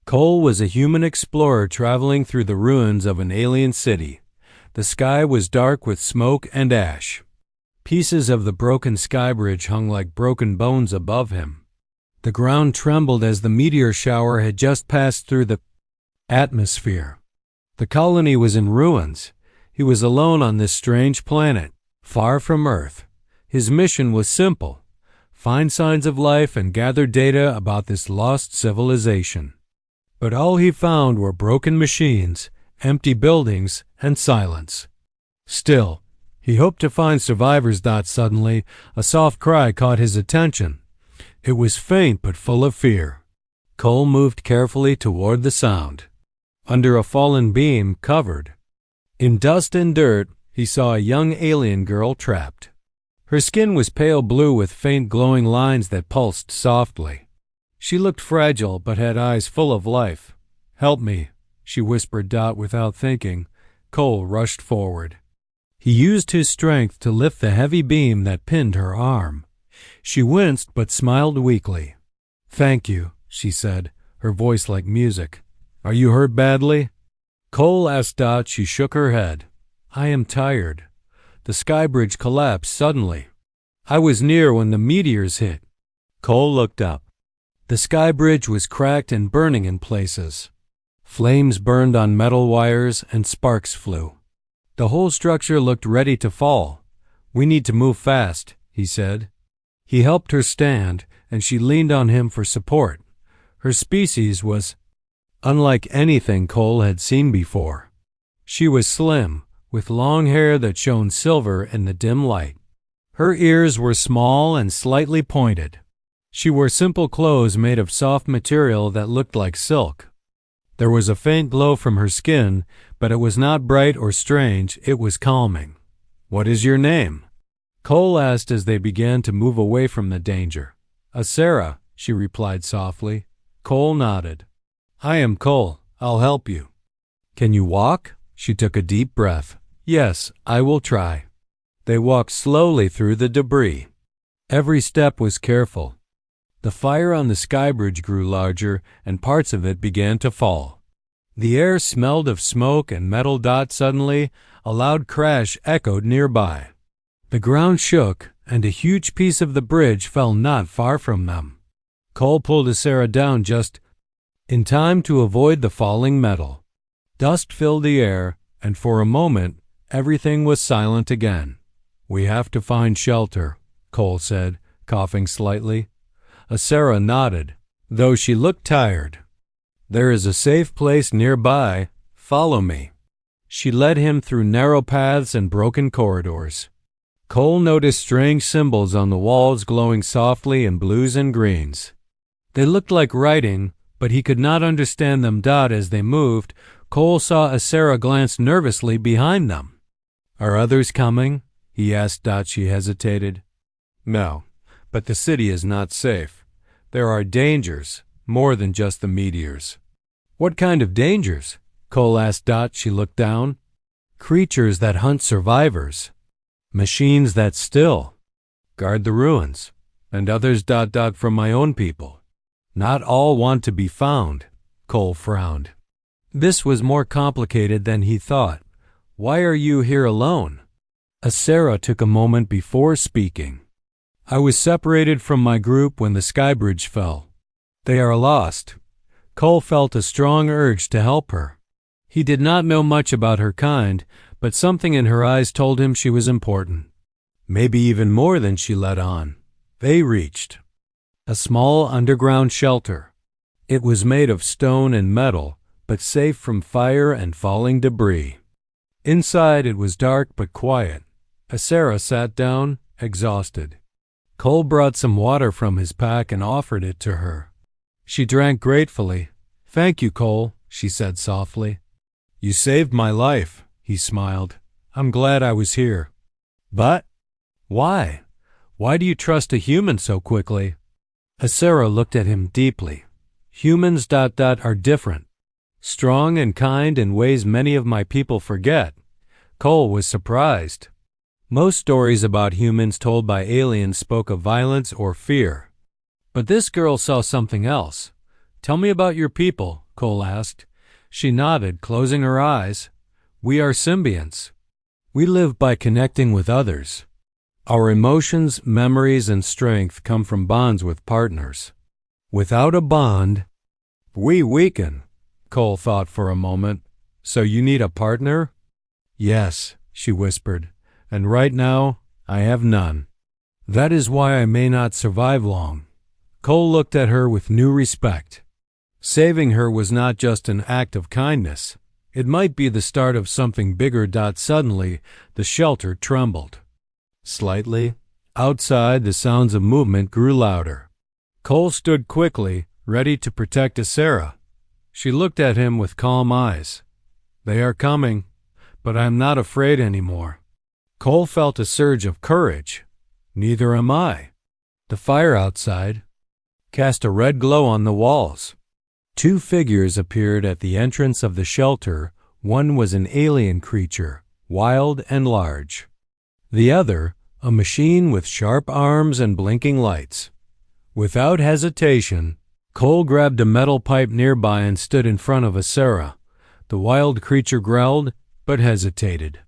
Cole was a human explorer traveling through the ruins of an alien city. The sky was dark with smoke and ash. Pieces of the broken sky bridge hung like broken bones above him. The ground trembled as the meteor shower had just passed through the atmosphere. The colony was in ruins. He was alone on this strange planet, far from Earth. His mission was simple: find signs of life and gather data about this lost civilization. But all he found were broken machines, empty buildings, and silence. Still, he hoped to find survivors. Suddenly, a soft cry caught his attention. It was faint but full of fear. Cole moved carefully toward the sound. Under a fallen beam, covered in dust and dirt, he saw a young alien girl trapped. Her skin was pale blue with faint glowing lines that pulsed softly. She looked fragile but had eyes full of life. "Help me," she whispered. Without thinking, Cole rushed forward. He used his strength to lift the heavy beam that pinned her arm. She winced but smiled weakly. "Thank you," she said, her voice like music. "Are you hurt badly?" Cole asked. She shook her head. "I am tired. The sky bridge collapsed suddenly. I was near when the meteors hit." Cole looked up. The sky bridge was cracked and burning in places. Flames burned on metal wires and sparks flew. The whole structure looked ready to fall. "We need to move fast," he said. He helped her stand, and she leaned on him for support. Her species was unlike anything Cole had seen before. She was slim, with long hair that shone silver in the dim light. Her ears were small and slightly pointed. She wore simple clothes made of soft material that looked like silk. There was a faint glow from her skin, but it was not bright or strange. It was calming. "What is your name?" Cole asked as they began to move away from the danger. "Sarah," she replied softly. Cole nodded. "I am Cole. I'll help you." "Can you walk?" She took a deep breath. "Yes, I will try." They walked slowly through the debris. Every step was careful. The fire on the sky bridge grew larger, and parts of it began to fall. The air smelled of smoke and metal. Suddenly, a loud crash echoed nearby. The ground shook, and a huge piece of the bridge fell not far from them. Cole pulled Sarah down just in time to avoid the falling metal. Dust filled the air, and for a moment, everything was silent again. "We have to find shelter," Cole said, coughing slightly. Sarah nodded, though she looked tired. "There is a safe place nearby. Follow me." She led him through narrow paths and broken corridors. Cole noticed strange symbols on the walls glowing softly in blues and greens. They looked like writing, but he could not understand them. As they moved, Cole saw Sarah glance nervously behind them. "Are others coming?" he asked. She hesitated. "No, but the city is not safe. There are dangers, more than just the meteors." "What kind of dangers?" Cole asked. She looked down. "Creatures that hunt survivors. Machines that still guard the ruins. And others. From my own people. Not all want to be found." Cole frowned. This was more complicated than he thought. "Why are you here alone?" Sarah took a moment before speaking. "I was separated from my group when the sky bridge fell. They are lost." Cole felt a strong urge to help her. He did not know much about her kind, but something in her eyes told him she was important. Maybe even more than she let on. They reached a small underground shelter. It was made of stone and metal, but safe from fire and falling debris. Inside it was dark but quiet. Sarah sat down, exhausted. Cole brought some water from his pack and offered it to her. She drank gratefully. "Thank you, Cole," she said softly. "You saved my life," he smiled. "I'm glad I was here." "But why? Why do you trust a human so quickly?" Sarah looked at him deeply. "Humans are different. Strong and kind in ways many of my people forget." Cole was surprised. Most stories about humans told by aliens spoke of violence or fear. But this girl saw something else. "Tell me about your people," Cole asked. She nodded, closing her eyes. We are symbionts. We live by connecting with others. Our emotions, memories, and strength come from bonds with partners. Without a bond, we weaken. Cole thought for a moment. So you need a partner? Yes, she whispered, and right now I have none. That is why I may not survive long. Cole looked at her with new respect. Saving her was not just an act of kindness. It might be the start of something bigger. Suddenly, the shelter trembled. Slightly. Outside, the sounds of movement grew louder. Cole stood quickly, ready to protect Sarah. She looked at him with calm eyes. They are coming, but I am not afraid anymore. Cole felt a surge of courage. Neither am I. The fire outside cast a red glow on the walls. Two figures appeared at the entrance of the shelter. One was an alien creature, wild and large. The other, a machine with sharp arms and blinking lights. Without hesitation, Cole grabbed a metal pipe nearby and stood in front of Sarah. The wild creature growled, but hesitated.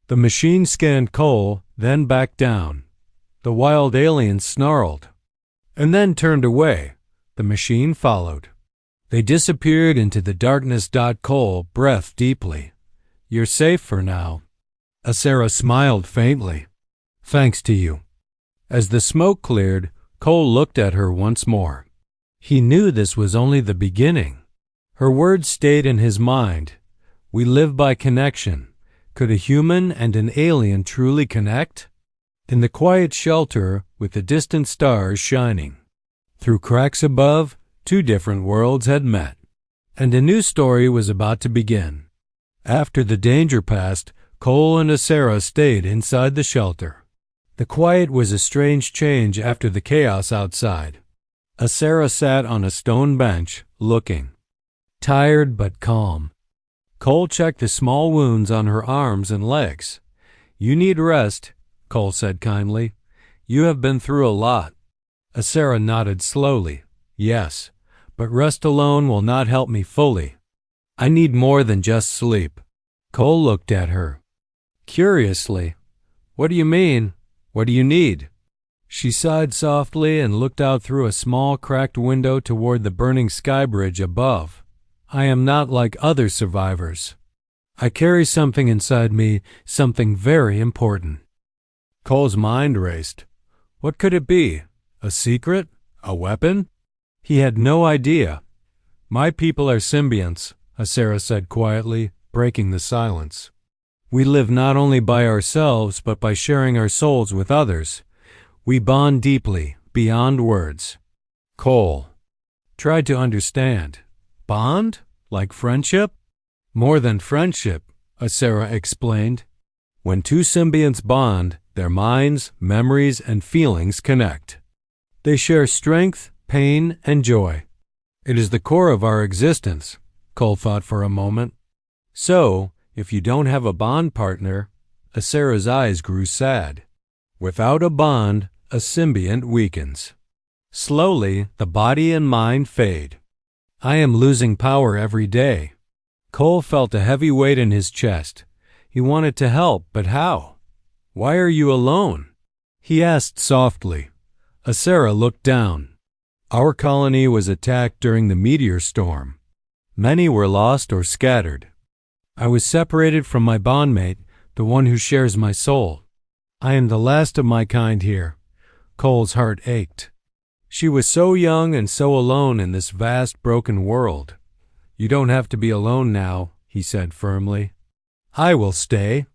The machine scanned Cole, then backed down. The wild alien snarled, and then turned away. The machine followed. They disappeared into the darkness. Cole breathed deeply. You're safe for now. Sarah smiled faintly. Thanks to you. As the smoke cleared, Cole looked at her once more. He knew this was only the beginning. Her words stayed in his mind. We live by connection. Could a human and an alien truly connect? In the quiet shelter, with the distant stars shining, through cracks above, two different worlds had met, and a new story was about to begin. After the danger passed, Cole and Sarah stayed inside the shelter. The quiet was a strange change after the chaos outside. Sarah sat on a stone bench, looking tired but calm. Cole checked the small wounds on her arms and legs. You need rest, Cole said kindly. You have been through a lot. Sarah nodded slowly. Yes, but rest alone will not help me fully. I need more than just sleep. Cole looked at her curiously. What do you mean? What do you need? She sighed softly and looked out through a small cracked window toward the burning sky bridge above. I am not like other survivors. I carry something inside me, something very important. Cole's mind raced. What could it be? A secret? A weapon? He had no idea. My people are symbionts, Sarah said quietly, breaking the silence. We live not only by ourselves, but by sharing our souls with others. We bond deeply, beyond words. Cole tried to understand. Bond? Like friendship? More than friendship, Sarah explained. When two symbionts bond, their minds, memories, and feelings connect. They share strength, pain, and joy. It is the core of our existence, Cole thought for a moment. So, if you don't have a bond partner, Sarah's eyes grew sad. Without a bond, a symbiont weakens. Slowly, the body and mind fade. I am losing power every day. Cole felt a heavy weight in his chest. He wanted to help, but how? Why are you alone? He asked softly. Sarah looked down. Our colony was attacked during the meteor storm. Many were lost or scattered. I was separated from my bondmate, the one who shares my soul. I am the last of my kind here. Cole's heart ached. She was so young and so alone in this vast, broken world. You don't have to be alone now, he said firmly. I will stay.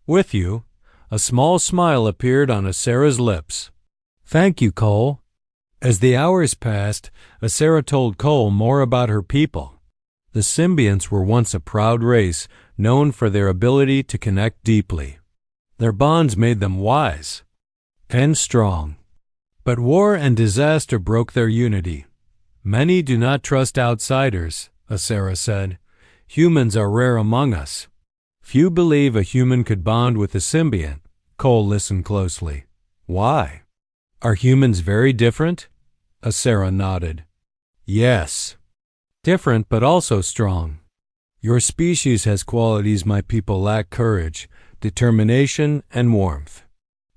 With you. A small smile appeared on Sarah's lips. Thank you, Cole. As the hours passed, Sarah told Cole more about her people. The symbionts were once a proud race, known for their ability to connect deeply. Their bonds made them wise and strong. But war and disaster broke their unity. Many do not trust outsiders, Sarah said. Humans are rare among us. Few believe a human could bond with a symbiont. Cole listened closely. Why? Are humans very different? Sarah nodded. Yes. Different but also strong. Your species has qualities my people lack: courage, determination, and warmth.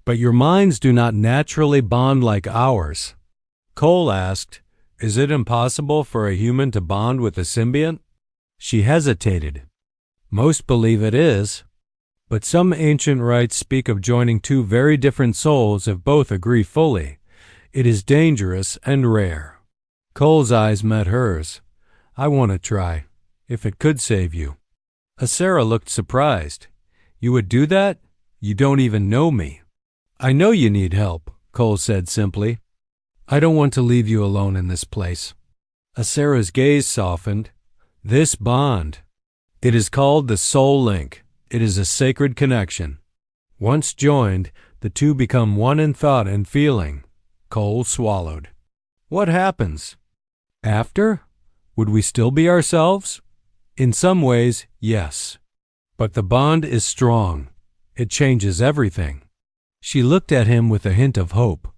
But your minds do not naturally bond like ours. Cole asked, "Is it impossible for a human to bond with a symbiont?" She hesitated. Most believe it is, but some ancient rites speak of joining two very different souls if both agree fully. It is dangerous and rare. Cole's eyes met hers. "I want to try, if it could save you." Asera looked surprised. "You would do that? You don't even know me." "I know you need help," Cole said simply. "I don't want to leave you alone in this place." Asera's gaze softened. "This bond. It is called the soul link. It is a sacred connection. Once joined, the two become one in thought and feeling." Cole swallowed. "What happens? After? Would we still be ourselves?" "In some ways, yes. But the bond is strong. It changes everything." She looked at him with a hint of hope.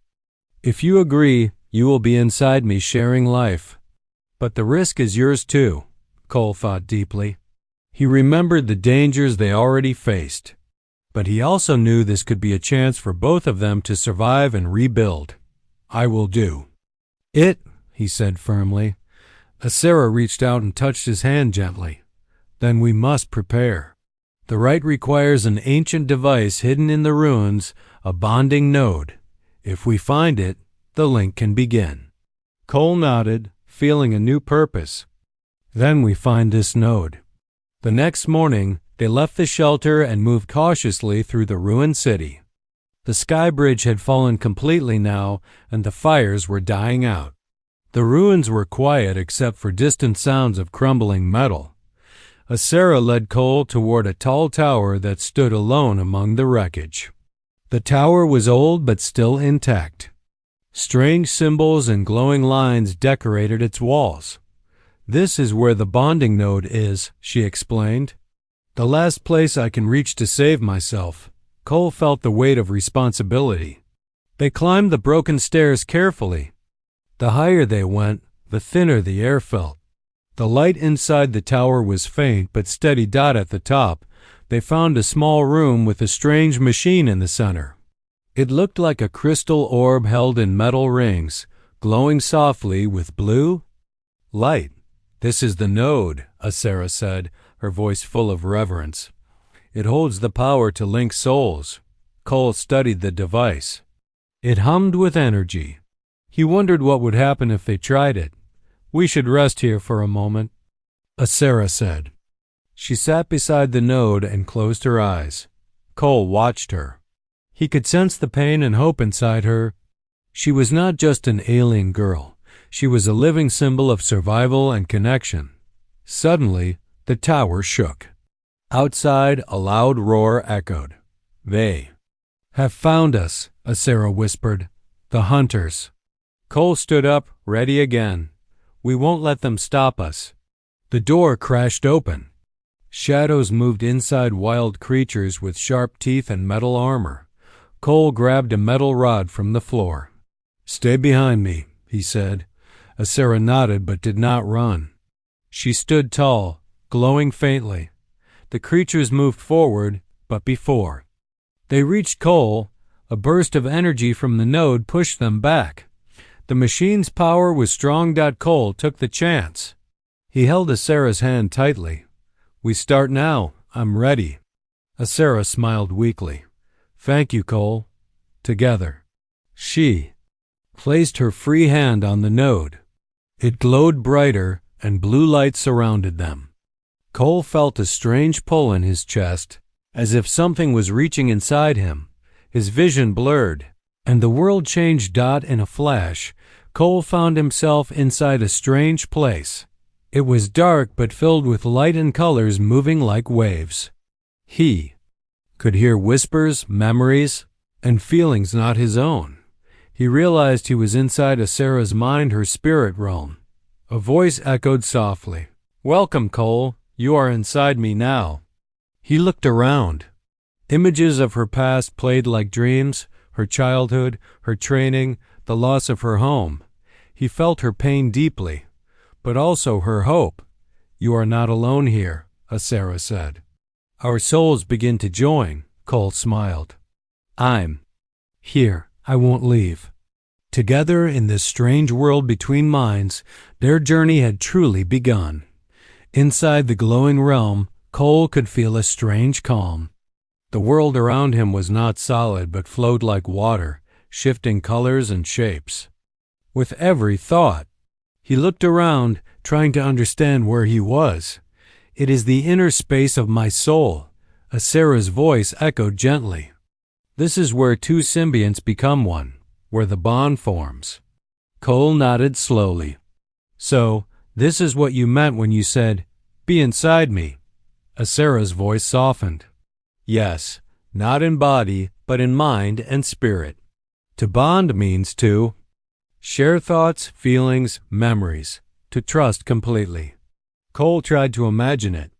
"If you agree, you will be inside me sharing life. But the risk is yours too," Cole thought deeply. He remembered the dangers they already faced. But he also knew this could be a chance for both of them to survive and rebuild. "I will do it," he said firmly. Asera reached out and touched his hand gently. "Then we must prepare. The rite requires an ancient device hidden in the ruins, a bonding node. If we find it, the link can begin." Cole nodded, feeling a new purpose. "Then we find this node." The next morning, they left the shelter and moved cautiously through the ruined city. The sky bridge had fallen completely now, and the fires were dying out. The ruins were quiet except for distant sounds of crumbling metal. Asera led Cole toward a tall tower that stood alone among the wreckage. The tower was old but still intact. Strange symbols and glowing lines decorated its walls. "This is where the bonding node is," she explained. "The last place I can reach to save myself." Cole felt the weight of responsibility. They climbed the broken stairs carefully. The higher they went, the thinner the air felt. The light inside the tower was faint but steady dot at the top. They found a small room with a strange machine in the center. It looked like a crystal orb held in metal rings, glowing softly with blue light. "This is the node," Asera said, her voice full of reverence. "It holds the power to link souls." Cole studied the device. It hummed with energy. He wondered what would happen if they tried it. "We should rest here for a moment," Asera said. She sat beside the node and closed her eyes. Cole watched her. He could sense the pain and hope inside her. She was not just an alien girl. She was a living symbol of survival and connection. Suddenly, the tower shook. Outside, a loud roar echoed. "They have found us," Asera whispered. "The hunters." Cole stood up, ready again. "We won't let them stop us." The door crashed open. Shadows moved inside, wild creatures with sharp teeth and metal armor. Cole grabbed a metal rod from the floor. "Stay behind me," he said. Asera nodded but did not run. She stood tall, glowing faintly. The creatures moved forward, but before they reached Cole, a burst of energy from the node pushed them back. The machine's power was strong. Cole took the chance. He held Asera's hand tightly. "We start now. I'm ready." Asera smiled weakly. "Thank you, Cole." Together, she placed her free hand on the node. It glowed brighter, and blue light surrounded them. Cole felt a strange pull in his chest, as if something was reaching inside him. His vision blurred, and the world changed. In a flash, Cole found himself inside a strange place. It was dark but filled with light and colors moving like waves. He could hear whispers, memories, and feelings not his own. He realized he was inside Asera's mind, her spirit realm. A voice echoed softly. "Welcome, Cole. You are inside me now." He looked around. Images of her past played like dreams, her childhood, her training, the loss of her home. He felt her pain deeply. but also her hope. You are not alone here, Asera said. Our souls begin to join, Cole smiled. I'm here. I won't leave. Together in this strange world between minds, their journey had truly begun. Inside the glowing realm, Cole could feel a strange calm. The world around him was not solid but flowed like water, shifting colors and shapes. With every thought, he looked around, trying to understand where he was. It is the inner space of my soul, Asera's voice echoed gently. This is where two symbionts become one, where the bond forms. Cole nodded slowly. So, this is what you meant when you said, "Be inside me." Asera's voice softened. Yes, not in body, but in mind and spirit. To bond means to share thoughts, feelings, memories, to trust completely. Cole tried to imagine it.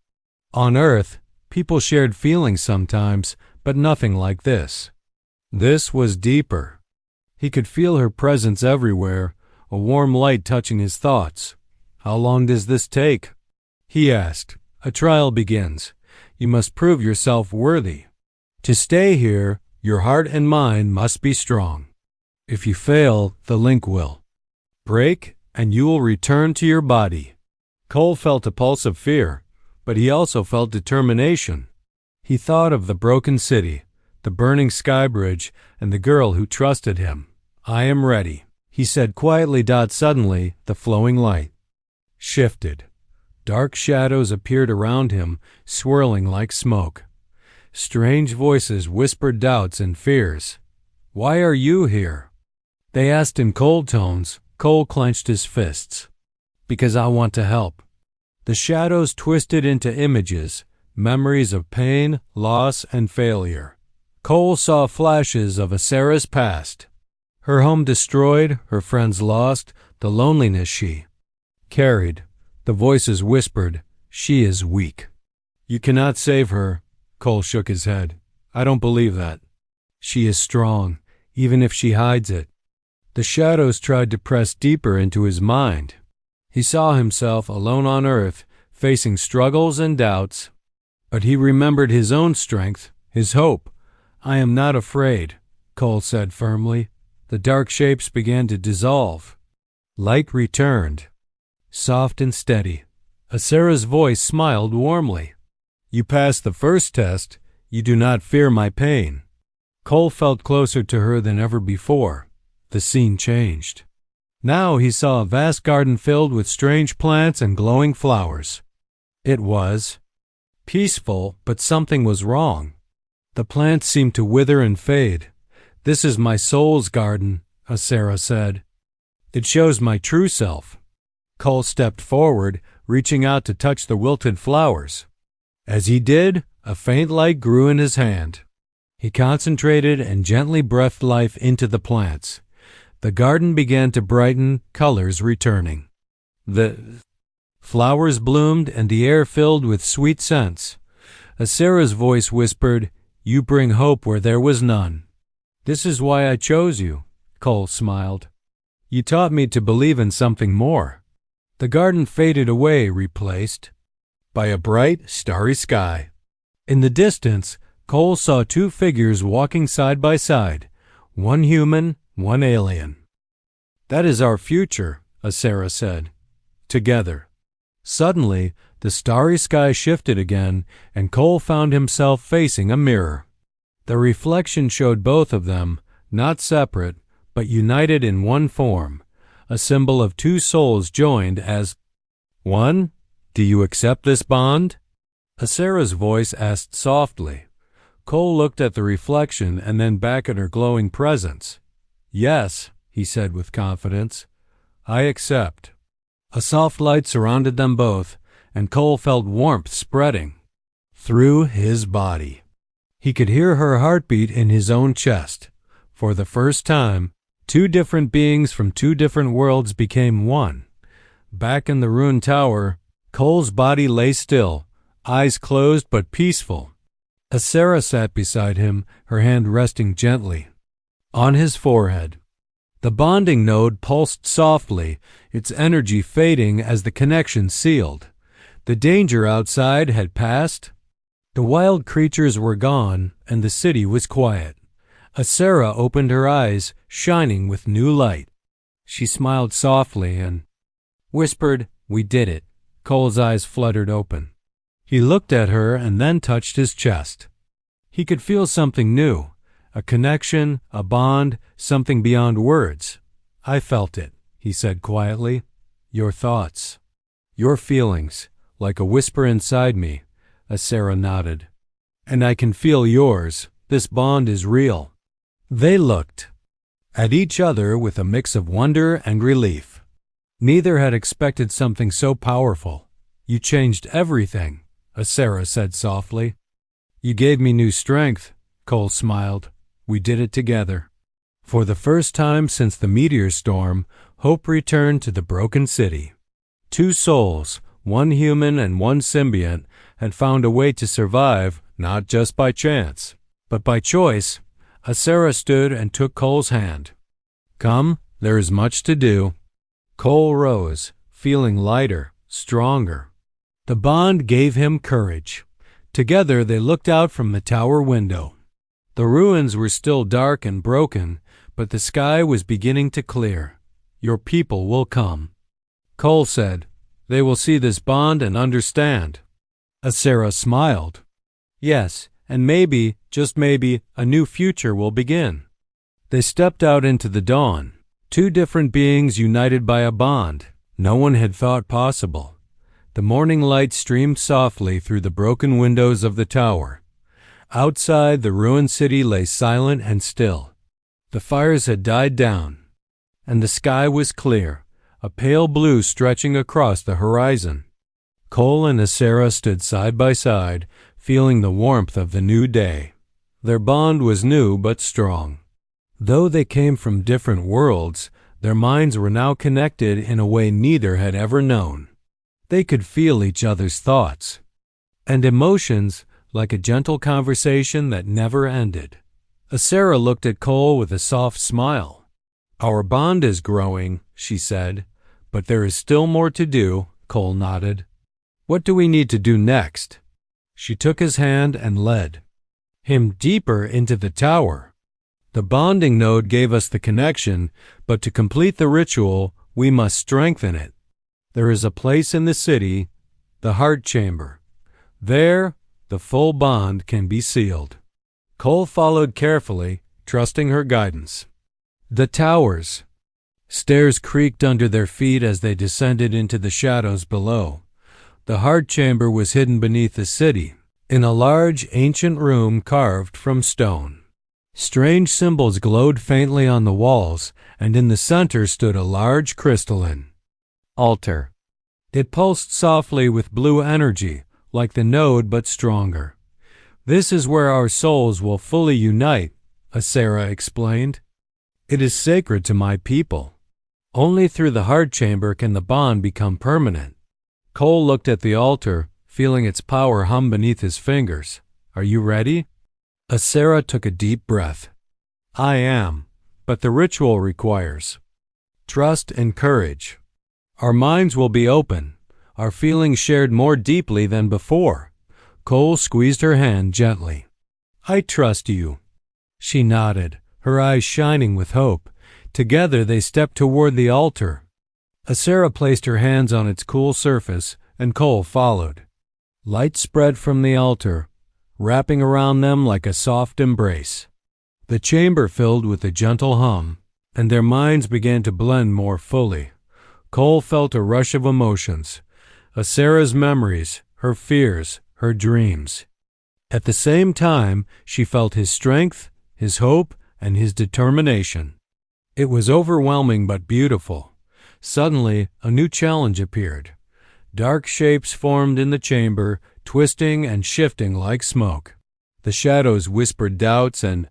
On Earth, people shared feelings sometimes, but nothing like this. This was deeper. He could feel her presence everywhere, a warm light touching his thoughts. How long does this take? He asked. A trial begins. You must prove yourself worthy. To stay here, your heart and mind must be strong. If you fail, the link will break, and you will return to your body. Cole felt a pulse of fear, but he also felt determination. He thought of the broken city, the burning sky bridge, and the girl who trusted him. I am ready, he said quietly. Suddenly, the flowing light shifted. Dark shadows appeared around him, swirling like smoke. Strange voices whispered doubts and fears. Why are you here? They asked in cold tones. Cole clenched his fists. Because I want to help. The shadows twisted into images, memories of pain, loss, and failure. Cole saw flashes of Asera's past. Her home destroyed, her friends lost, the loneliness she carried. The voices whispered, she is weak. You cannot save her. Cole shook his head. I don't believe that. She is strong, even if she hides it. The shadows tried to press deeper into his mind. He saw himself alone on Earth, facing struggles and doubts. But he remembered his own strength, his hope. I am not afraid, Cole said firmly. The dark shapes began to dissolve. Light returned, soft and steady. Asera's voice smiled warmly. You passed the first test. You do not fear my pain. Cole felt closer to her than ever before. The scene changed. Now he saw a vast garden filled with strange plants and glowing flowers. It was peaceful, but something was wrong. The plants seemed to wither and fade. This is my soul's garden, Asera said. It shows my true self. Cole stepped forward, reaching out to touch the wilted flowers. As he did, a faint light grew in his hand. He concentrated and gently breathed life into the plants. The garden began to brighten, colors returning. The flowers bloomed and the air filled with sweet scents. Asera's voice whispered, You bring hope where there was none. This is why I chose you, Cole smiled. You taught me to believe in something more. The garden faded away, replaced by a bright, starry sky. In the distance, Cole saw two figures walking side by side, one human, one alien. That is our future, Asera said. Together. Suddenly, the starry sky shifted again, and Cole found himself facing a mirror. The reflection showed both of them, not separate, but united in one form, a symbol of two souls joined as one. Do you accept this bond? Asera's voice asked softly. Cole looked at the reflection and then back at her glowing presence. Yes, he said with confidence. I accept. A soft light surrounded them both, and Cole felt warmth spreading through his body. He could hear her heartbeat in his own chest. For the first time, two different beings from two different worlds became one. Back in the ruined tower, Cole's body lay still, eyes closed but peaceful. Asera sat beside him, her hand resting gently on his forehead. The bonding node pulsed softly, its energy fading as the connection sealed. The danger outside had passed. The wild creatures were gone, and the city was quiet. Asera opened her eyes, shining with new light. She smiled softly and whispered, "We did it." Cole's eyes fluttered open. He looked at her and then touched his chest. He could feel something new, a connection, a bond, something beyond words. "I felt it," he said quietly. "Your thoughts, your feelings, like a whisper inside me." Asera nodded. "And I can feel yours. This bond is real." They looked at each other with a mix of wonder and relief. Neither had expected something so powerful. "You changed everything," Asera said softly. "You gave me new strength," Cole smiled. "We did it together." For the first time since the meteor storm, hope returned to the broken city. Two souls, one human and one symbiont, had found a way to survive, not just by chance, but by choice. Asera stood and took Cole's hand. "Come, there is much to do." Cole rose, feeling lighter, stronger. The bond gave him courage. Together they looked out from the tower window. The ruins were still dark and broken, but the sky was beginning to clear. "Your people will come," Cole said. "They will see this bond and understand." Asera smiled. "Yes, and maybe, just maybe, a new future will begin." They stepped out into the dawn, two different beings united by a bond no one had thought possible. The morning light streamed softly through the broken windows of the tower. Outside, the ruined city lay silent and still. The fires had died down, and the sky was clear, a pale blue stretching across the horizon. Cole and Asera stood side by side, feeling the warmth of the new day. Their bond was new but strong. Though they came from different worlds, their minds were now connected in a way neither had ever known. They could feel each other's thoughts and emotions, like a gentle conversation that never ended. Asera looked at Cole with a soft smile. "Our bond is growing," she said, "but there is still more to do." Cole nodded. "What do we need to do next?" She took his hand and led him deeper into the tower. "The bonding node gave us the connection, but to complete the ritual, we must strengthen it. There is a place in the city, the heart chamber. There, the full bond can be sealed." Cole followed carefully, trusting her guidance. The towers. Stairs creaked under their feet as they descended into the shadows below. The heart chamber was hidden beneath the city, in a large, ancient room carved from stone. Strange symbols glowed faintly on the walls, and in the center stood a large crystalline altar. It pulsed softly with blue energy, like the node but stronger. "This is where our souls will fully unite," Asera explained. "It is sacred to my people. Only through the heart chamber can the bond become permanent." Cole looked at the altar, feeling its power hum beneath his fingers. "Are you ready?" Asera took a deep breath. "I am, but the ritual requires trust and courage. Our minds will be open, our feelings shared more deeply than before." Cole squeezed her hand gently. "I trust you." She nodded, her eyes shining with hope. Together they stepped toward the altar. Asera placed her hands on its cool surface, and Cole followed. Light spread from the altar, wrapping around them like a soft embrace. The chamber filled with a gentle hum, and their minds began to blend more fully. Cole felt a rush of emotions, Asera's memories, her fears, her dreams. At the same time, she felt his strength, his hope, and his determination. It was overwhelming but beautiful. Suddenly, a new challenge appeared. Dark shapes formed in the chamber, twisting and shifting like smoke. The shadows whispered doubts and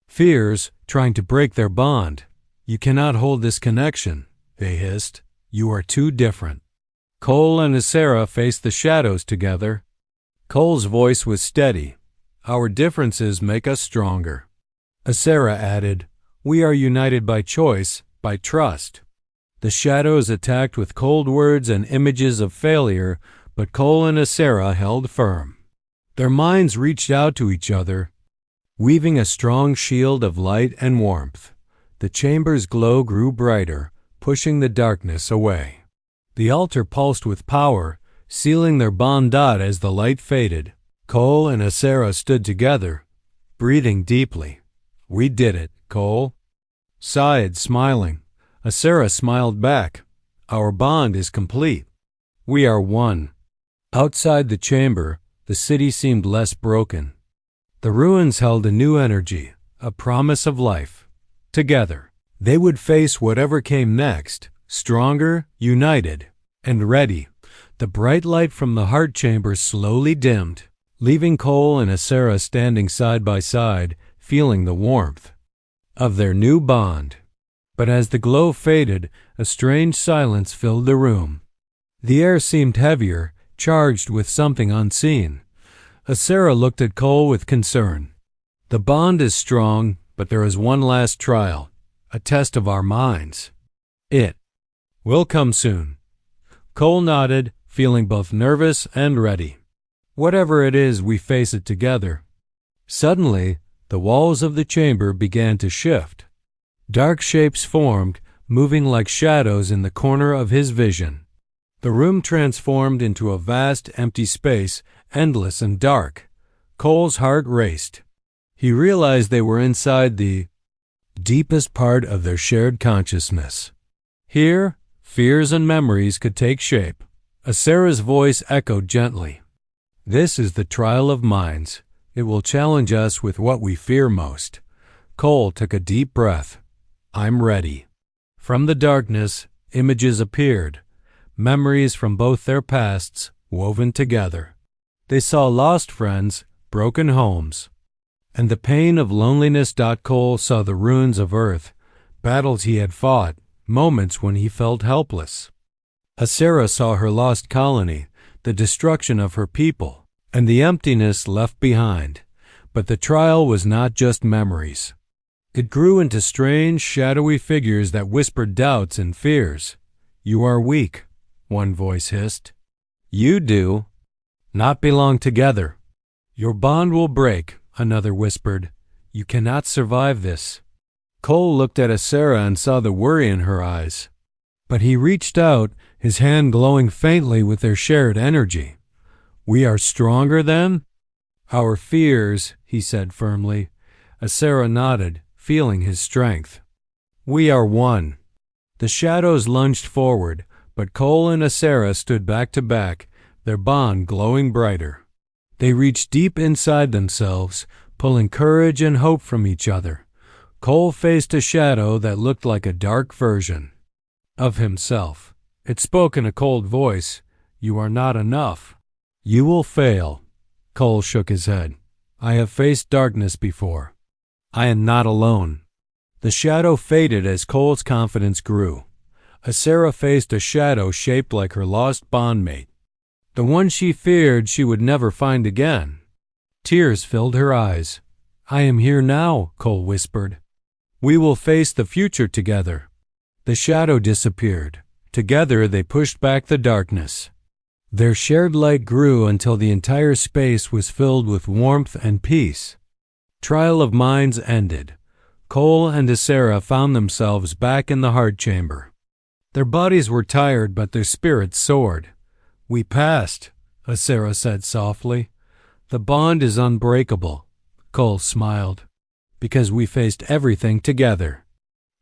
fears, trying to break their bond. "You cannot hold this connection," they hissed. "You are too different." Cole and Asera faced the shadows together. Cole's voice was steady. "Our differences make us stronger." Asera added, "We are united by choice, by trust. The shadows attacked with cold words and images of failure, but Cole and Asera held firm. Their minds reached out to each other, weaving a strong shield of light and warmth. The chamber's glow grew brighter, pushing the darkness away. The altar pulsed with power, sealing their bond as the light faded. Cole and Asera stood together, breathing deeply. "We did it," Cole sighed, smiling. Asera smiled back. "Our bond is complete. We are one." Outside the chamber, the city seemed less broken. The ruins held a new energy, a promise of life. Together, they would face whatever came next, stronger, united, and ready. The bright light from the heart chamber slowly dimmed, leaving Cole and Asera standing side by side, feeling the warmth of their new bond. But as the glow faded, a strange silence filled the room. The air seemed heavier, charged with something unseen. Asera looked at Cole with concern. "The bond is strong, but there is one last trial, a test of our minds. It will come soon." Cole nodded, feeling both nervous and ready. "Whatever it is, we face it together." Suddenly, the walls of the chamber began to shift. Dark shapes formed, moving like shadows in the corner of his vision. The room transformed into a vast, empty space, endless and dark. Cole's heart raced. He realized they were inside the deepest part of their shared consciousness. Here, fears and memories could take shape. Asera's voice echoed gently. "This is the trial of minds. It will challenge us with what we fear most." Cole took a deep breath. "I'm ready." From the darkness, images appeared, memories from both their pasts woven together. They saw lost friends, broken homes, and the pain of loneliness. Cole saw the ruins of Earth, battles he had fought, moments when he felt helpless. Asera saw her lost colony, the destruction of her people, and the emptiness left behind. But the trial was not just memories. It grew into strange, shadowy figures that whispered doubts and fears. "You are weak," one voice hissed. "You do not belong together." "Your bond will break," another whispered. "You cannot survive this." Cole looked at Asera and saw the worry in her eyes. But he reached out, his hand glowing faintly with their shared energy. "We are stronger then?" "Our fears," he said firmly. Asera nodded, feeling his strength. "We are one." The shadows lunged forward, but Cole and Asera stood back to back, their bond glowing brighter. They reached deep inside themselves, pulling courage and hope from each other. Cole faced a shadow that looked like a dark version of himself. It spoke in a cold voice. "You are not enough. You will fail." Cole shook his head. "I have faced darkness before. I am not alone." The shadow faded as Cole's confidence grew. Asera faced a shadow shaped like her lost bondmate, the one she feared she would never find again. Tears filled her eyes. "I am here now," Cole whispered. "We will face the future together." The shadow disappeared. Together they pushed back the darkness. Their shared light grew until the entire space was filled with warmth and peace. Trial of minds ended. Cole and Asera found themselves back in the heart chamber. Their bodies were tired, but their spirits soared. "We passed," Asera said softly. "The bond is unbreakable." Cole smiled. "Because we faced everything together."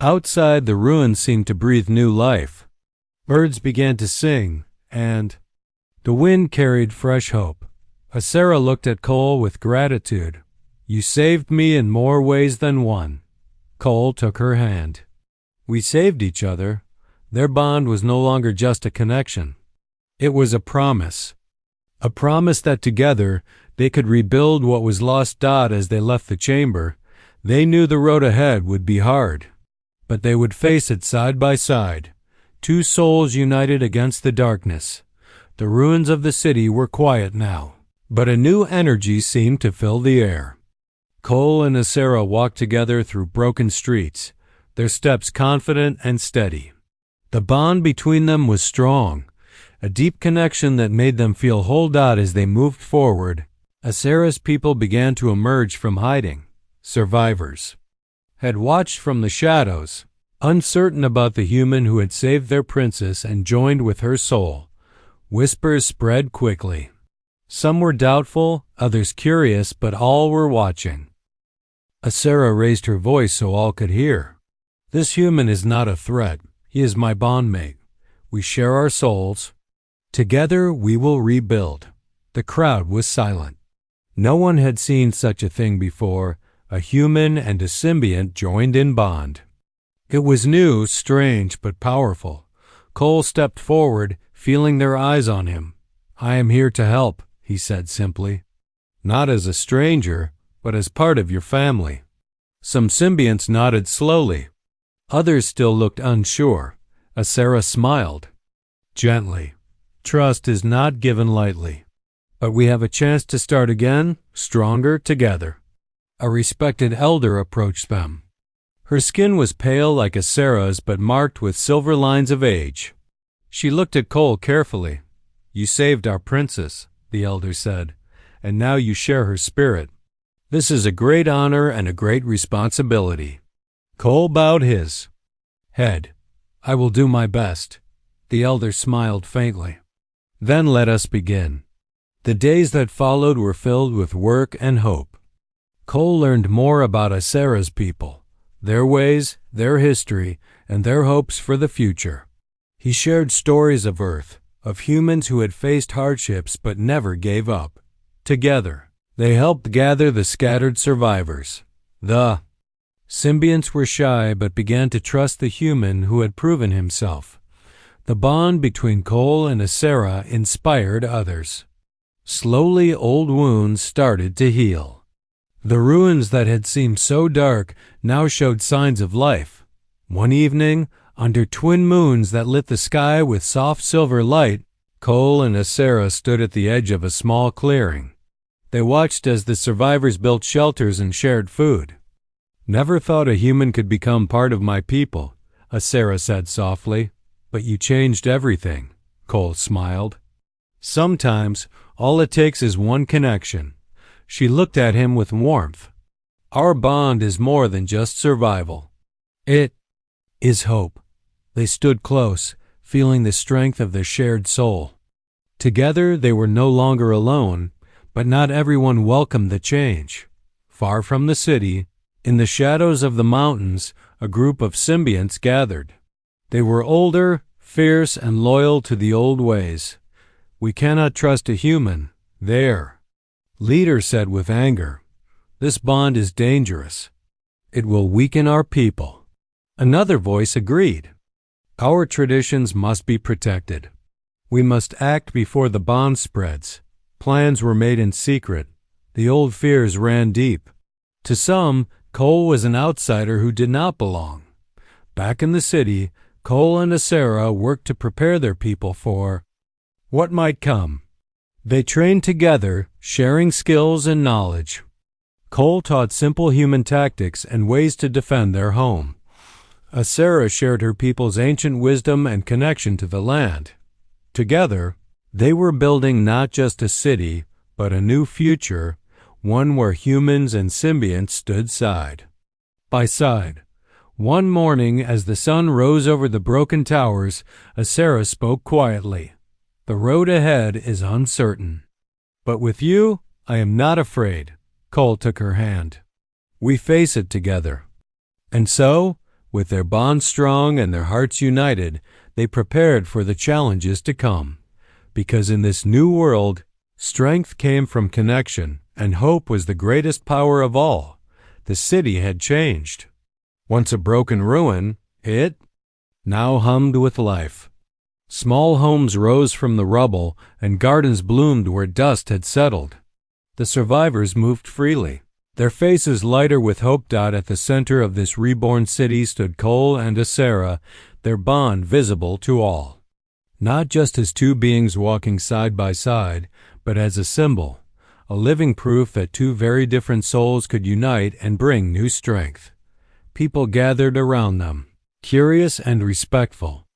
Outside, the ruins seemed to breathe new life. Birds began to sing, and the wind carried fresh hope. Asera looked at Cole with gratitude. "You saved me in more ways than one." Cole took her hand. We saved each other. Their bond was no longer just a connection. It was a promise. A promise that together they could rebuild what was lost. As they left the chamber, they knew the road ahead would be hard, but they would face it side by side, two souls united against the darkness. The ruins of the city were quiet now, but a new energy seemed to fill the air. Cole and Asera walked together through broken streets, their steps confident and steady. The bond between them was strong, a deep connection that made them feel whole. As they moved forward, Asera's people began to emerge from hiding. Survivors had watched from the shadows, uncertain about the human who had saved their princess and joined with her soul. Whispers spread quickly. Some were doubtful, others curious, but all were watching. Asera raised her voice so all could hear. "This human is not a threat. He is my bondmate. We share our souls. Together we will rebuild." The crowd was silent. No one had seen such a thing before, a human and a symbiont joined in bond. It was new, strange, but powerful. Cole stepped forward, feeling their eyes on him. "I am here to help," he said simply. "Not as a stranger, but as part of your family." Some symbionts nodded slowly. Others still looked unsure. Asera smiled gently. "Trust is not given lightly. But we have a chance to start again, stronger together." A respected elder approached them. Her skin was pale like Asera's but marked with silver lines of age. She looked at Cole carefully. "You saved our princess," the elder said, "and now you share her spirit. This is a great honor and a great responsibility." Cole bowed his head. "I will do my best." The elder smiled faintly. "Then let us begin." The days that followed were filled with work and hope. Cole learned more about Asera's people, their ways, their history, and their hopes for the future. He shared stories of Earth, of humans who had faced hardships but never gave up. Together, they helped gather the scattered survivors. The symbionts were shy but began to trust the human who had proven himself. The bond between Cole and Asera inspired others. Slowly, old wounds started to heal. The ruins that had seemed so dark now showed signs of life. One evening, under twin moons that lit the sky with soft silver light, Cole and Asera stood at the edge of a small clearing. They watched as the survivors built shelters and shared food. "Never thought a human could become part of my people," Asera said softly. "But you changed everything," Cole smiled. "Sometimes all it takes is one connection." She looked at him with warmth. "Our bond is more than just survival. It is hope." They stood close, feeling the strength of their shared soul. Together they were no longer alone, but not everyone welcomed the change. Far from the city, in the shadows of the mountains, a group of symbionts gathered. They were older, fierce, and loyal to the old ways. "We cannot trust a human," their leader said with anger. "This bond is dangerous. It will weaken our people." Another voice agreed. "Our traditions must be protected. We must act before the bond spreads." Plans were made in secret. The old fears ran deep. To some, Cole was an outsider who did not belong. Back in the city, Cole and Asera worked to prepare their people for what might come. They trained together, sharing skills and knowledge. Cole taught simple human tactics and ways to defend their home. Asera shared her people's ancient wisdom and connection to the land. Together, they were building not just a city, but a new future, one where humans and symbionts stood side by side. One morning, as the sun rose over the broken towers, Asera spoke quietly. "The road ahead is uncertain. But with you, I am not afraid." Cole took her hand. "We face it together." And so, with their bond strong and their hearts united, they prepared for the challenges to come. Because in this new world, strength came from connection, and hope was the greatest power of all. The city had changed. Once a broken ruin, it now hummed with life. Small homes rose from the rubble, and gardens bloomed where dust had settled. The survivors moved freely, their faces lighter with hope. At the center of this reborn city stood Cole and Asera, their bond visible to all. Not just as two beings walking side by side, but as a symbol, a living proof that two very different souls could unite and bring new strength. People gathered around them, curious and respectful.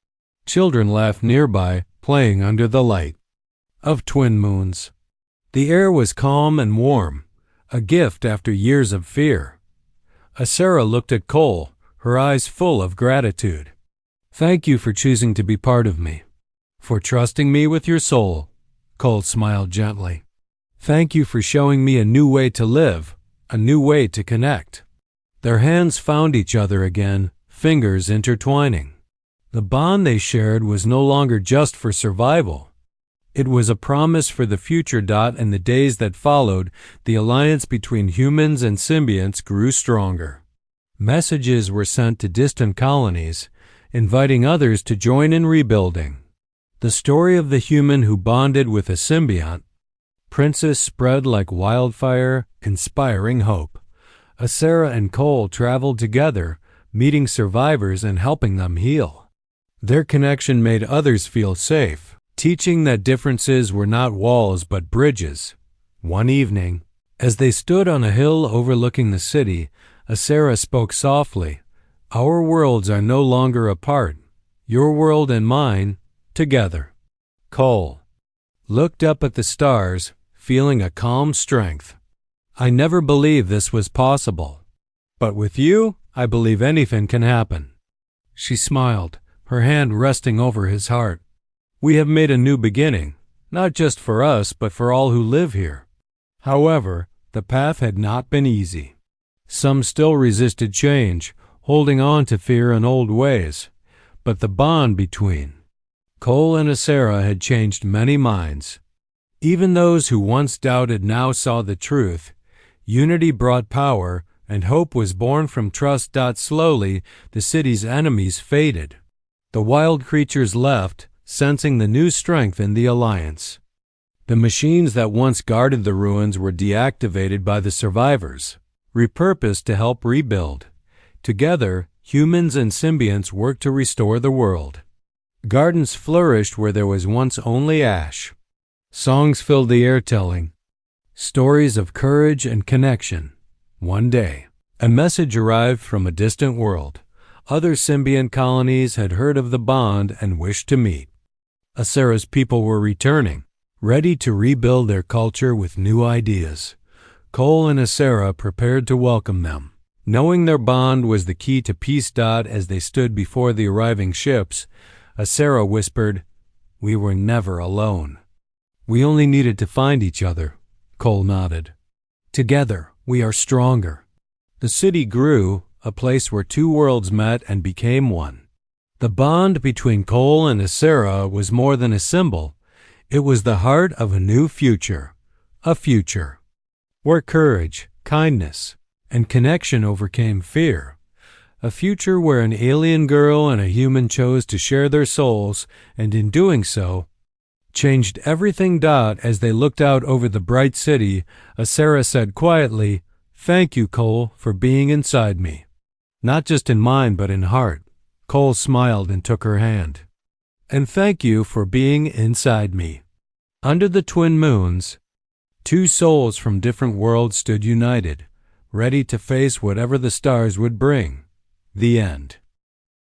Children laughed nearby, playing under the light of twin moons. The air was calm and warm, a gift after years of fear. Asera looked at Cole, her eyes full of gratitude. "Thank you for choosing to be part of me, for trusting me with your soul," Cole smiled gently. "Thank you for showing me a new way to live, a new way to connect." Their hands found each other again, fingers intertwining. The bond they shared was no longer just for survival. It was a promise for the future. In the days that followed, the alliance between humans and symbionts grew stronger. Messages were sent to distant colonies, inviting others to join in rebuilding. The story of the human who bonded with a symbiont princess spread like wildfire, inspiring hope. Asera and Cole traveled together, meeting survivors and helping them heal. Their connection made others feel safe, teaching that differences were not walls but bridges. One evening, as they stood on a hill overlooking the city, Asera spoke softly. "Our worlds are no longer apart, your world and mine, together." Cole looked up at the stars, feeling a calm strength. "I never believed this was possible, but with you, I believe anything can happen." She smiled, her hand resting over his heart. "We have made a new beginning, not just for us, but for all who live here." However, the path had not been easy. Some still resisted change, holding on to fear and old ways. But the bond between Cole and Asera had changed many minds. Even those who once doubted now saw the truth. Unity brought power, and hope was born from trust. Slowly, the city's enemies faded. The wild creatures left, sensing the new strength in the alliance. The machines that once guarded the ruins were deactivated by the survivors, repurposed to help rebuild. Together, humans and symbionts worked to restore the world. Gardens flourished where there was once only ash. Songs filled the air telling stories of courage and connection. One day, a message arrived from a distant world. Other symbiont colonies had heard of the bond and wished to meet. Asera's people were returning, ready to rebuild their culture with new ideas. Cole and Asera prepared to welcome them. Knowing their bond was the key to peace. As they stood before the arriving ships, Asera whispered, "We were never alone. We only needed to find each other." Cole nodded. "Together, we are stronger." The city grew, a place where two worlds met and became one. The bond between Cole and Asera was more than a symbol. It was the heart of a new future. A future where courage, kindness, and connection overcame fear. A future where an alien girl and a human chose to share their souls, and in doing so, changed everything. As they looked out over the bright city, Asera said quietly, "Thank you, Cole, for being inside me. Not just in mind, but in heart." Cole smiled and took her hand. "And thank you for being inside me." Under the twin moons, two souls from different worlds stood united, ready to face whatever the stars would bring. The end.